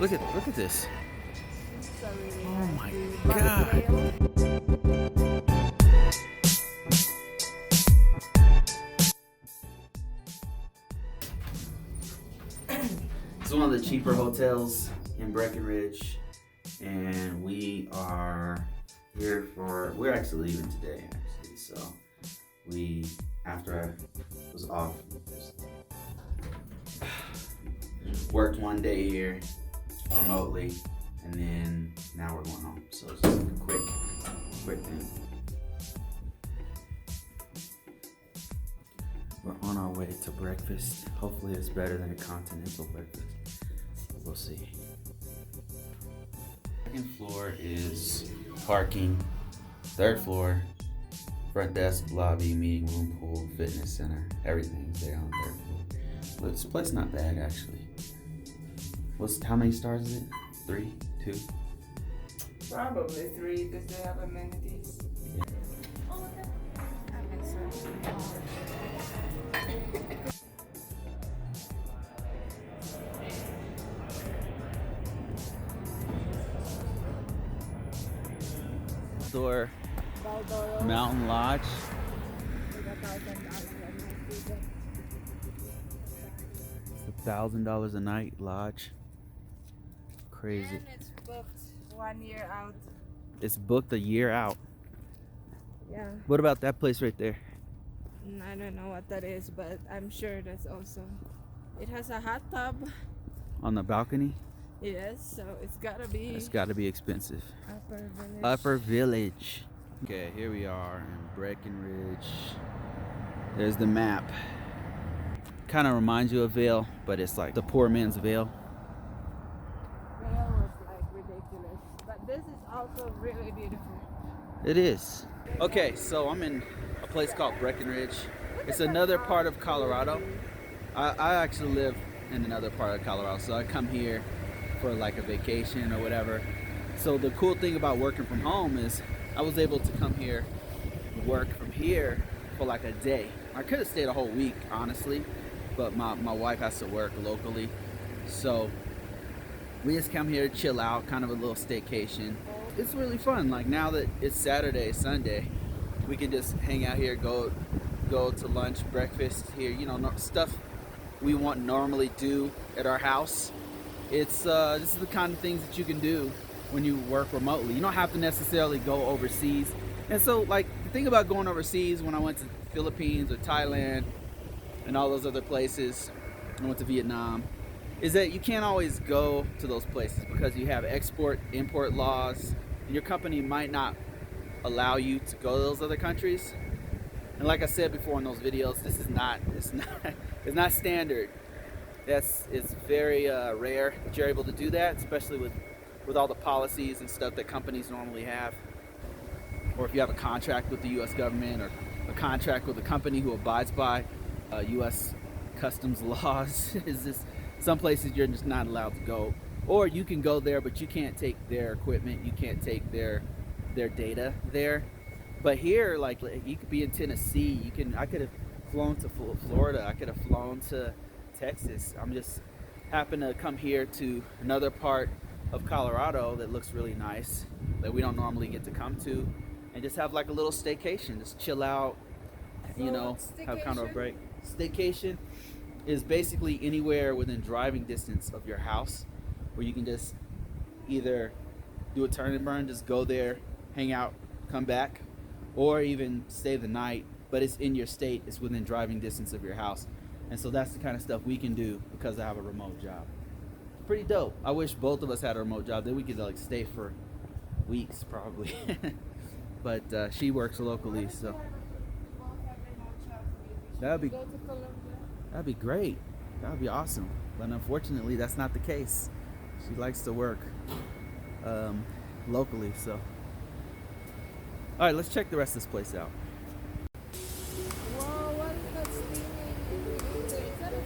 Look at this. It's a really Oh nice my view. God. It's one of the cheaper hotels in Breckenridge, and we are here we're actually leaving today, actually. So after I was off, worked one day here remotely, and then now we're going home. So it's just a quick thing. We're on our way to breakfast. Hopefully it's better than a continental breakfast. We'll see. Second floor is parking. Third floor, front desk, lobby, meeting room, pool, fitness center. Everything's there on the third floor. But this place not bad actually. How many stars is it? 3, 2? Probably 3 because they have amenities. Yeah. That makes sense. Door, Mountain Lodge. It's $1,000 a night lodge. Crazy. And it's booked 1 year out. It's booked a year out. Yeah. What about that place right there? I don't know what that is, but I'm sure that's also. It has a hot tub. On the balcony? Yes, so it's gotta be. It's gotta be expensive. Upper Village. Upper Village. Okay, here we are in Breckenridge. There's the map. Kind of reminds you of Vail, but it's like the poor man's Vail. Vale was like ridiculous, but this is also really beautiful. It is. Okay, so I'm in a place called Breckenridge. It's another part of Colorado. I actually live in another part of Colorado, so I come here for like a vacation or whatever. So the cool thing about working from home is I was able to come here, work from here for like a day. I could have stayed a whole week, honestly, but my wife has to work locally. So we just come here to chill out, kind of a little staycation. It's really fun. Like now that it's Saturday, Sunday, we can just hang out here, go to lunch, breakfast here, you know, stuff we won't normally do at our house. It's this is the kind of things that you can do when you work remotely. You don't have to necessarily go overseas. And so like the thing about going overseas, when I went to the Philippines or Thailand and all those other places, I went to Vietnam, is that you can't always go to those places because you have export-import laws, and your company might not allow you to go to those other countries. And like I said before in those videos, this is it's not standard. It's very rare that you're able to do that, especially with all the policies and stuff that companies normally have. Or if you have a contract with the U.S. government or a contract with a company who abides by U.S. customs laws. Is this some places you're just not allowed to go, or you can go there but you can't take their equipment, you can't take their data there. But here, like, you could be in Tennessee, I could have flown to Florida, I could have flown to Texas. I'm just happen to come here to another part of Colorado that looks really nice, that we don't normally get to come to, and just have like a little staycation, just chill out, you know, have kind of a break. Staycation is basically anywhere within driving distance of your house, where you can just either do a turn and burn, just go there, hang out, come back, or even stay the night, but it's in your state, it's within driving distance of your house. And so that's the kind of stuff we can do because I have a remote job. Pretty dope. I wish both of us had a remote job, then we could like stay for weeks probably. But she works locally, so that'd be great. That'd be awesome. But unfortunately, that's not the case. She likes to work locally, so. All right, let's check the rest of this place out. Whoa, what is that steaming? Is that a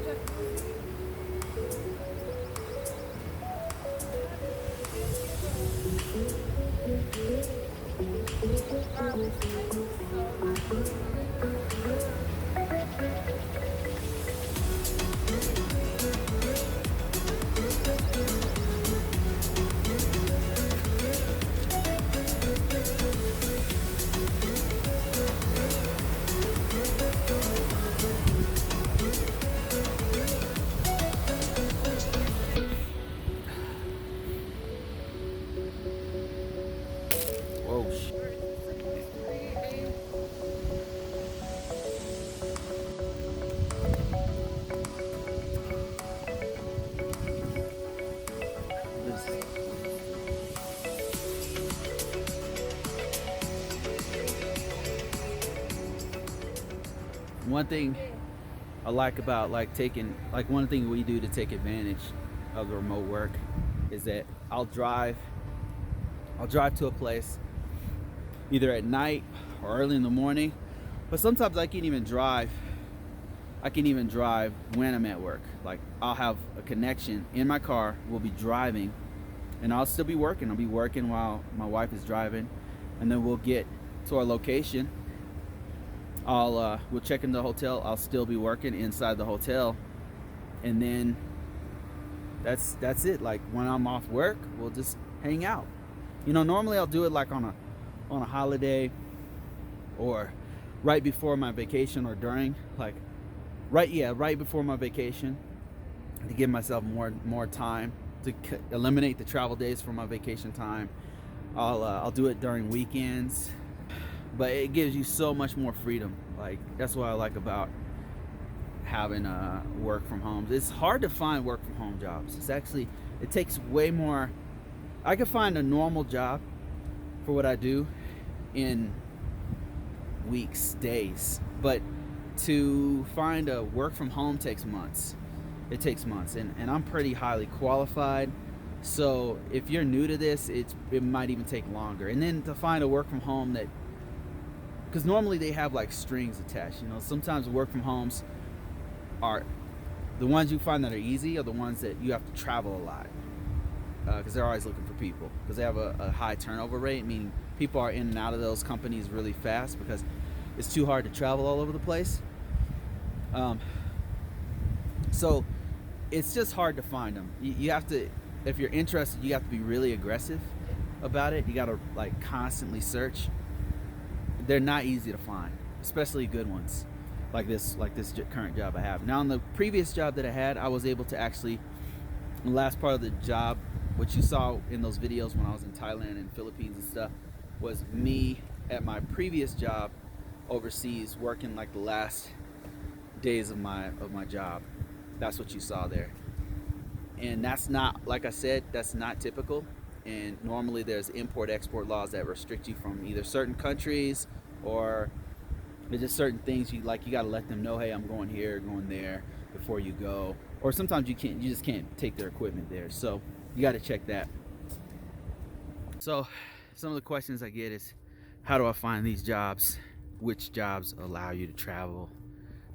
one thing I like about one thing we do to take advantage of the remote work is that I'll drive to a place either at night or early in the morning, but sometimes I can even drive when I'm at work. Like, I'll have a connection in my car, we'll be driving, and I'll still be working. I'll be working while my wife is driving, and then we'll get to our location. We'll check in the hotel. I'll still be working inside the hotel, and then that's it. Like, when I'm off work, we'll just hang out. Normally I'll do it like on a holiday, or right before my vacation, or during, like, right before my vacation, to give myself more time to eliminate the travel days from my vacation time. I'll do it during weekends, but it gives you so much more freedom. Like, that's what I like about having work from home. It's hard to find work from home jobs. It takes way more. I could find a normal job for what I do in weeks, days, but to find a work from home takes months. It takes months, and I'm pretty highly qualified. So if you're new to this, it might even take longer. And then to find a work from home because normally they have like strings attached. Sometimes work from homes are the ones you find that are easy, are the ones that you have to travel a lot, because they're always looking for people, because they have a high turnover rate, meaning people are in and out of those companies really fast because it's too hard to travel all over the place. So it's just hard to find them. You have to, if you're interested, you have to be really aggressive about it. You got to like constantly search. They're not easy to find, especially good ones like this current job I have. Now, in the previous job that I had, I was able to actually, the last part of the job, what you saw in those videos when I was in Thailand and Philippines and stuff, was me at my previous job overseas working like the last days of my job. That's what you saw there. And that's not, like I said, that's not typical. And normally there's import-export laws that restrict you from either certain countries, or there's just certain things you got to let them know, hey, I'm going here, going there before you go. Or sometimes you just can't take their equipment there. So you got to check that. So some of the questions I get is, how do I find these jobs? Which jobs allow you to travel?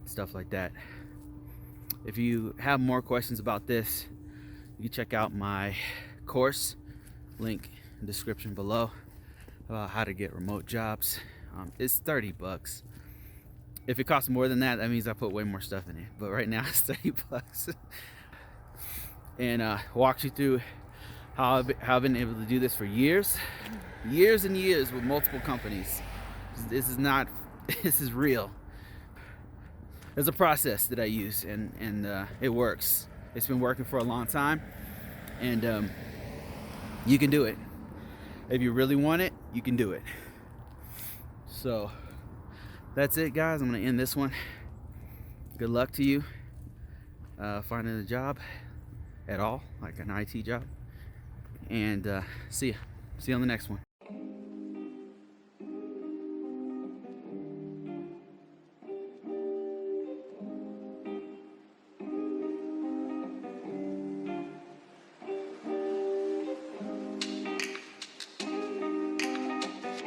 Stuff like that. If you have more questions about this, you can check out my course, link in the description below, about how to get remote jobs. It's $30. If it costs more than that, that means I put way more stuff in it. But right now it's $30. And walks you through how I've been able to do this for years and years with multiple companies. This is real. There's a process that I use, and it works. It's been working for a long time, and you can do it. If you really want it, you can do it. So that's it, guys. I'm going to end this one. Good luck to you finding a job at all, like an IT job, and see you on the next one.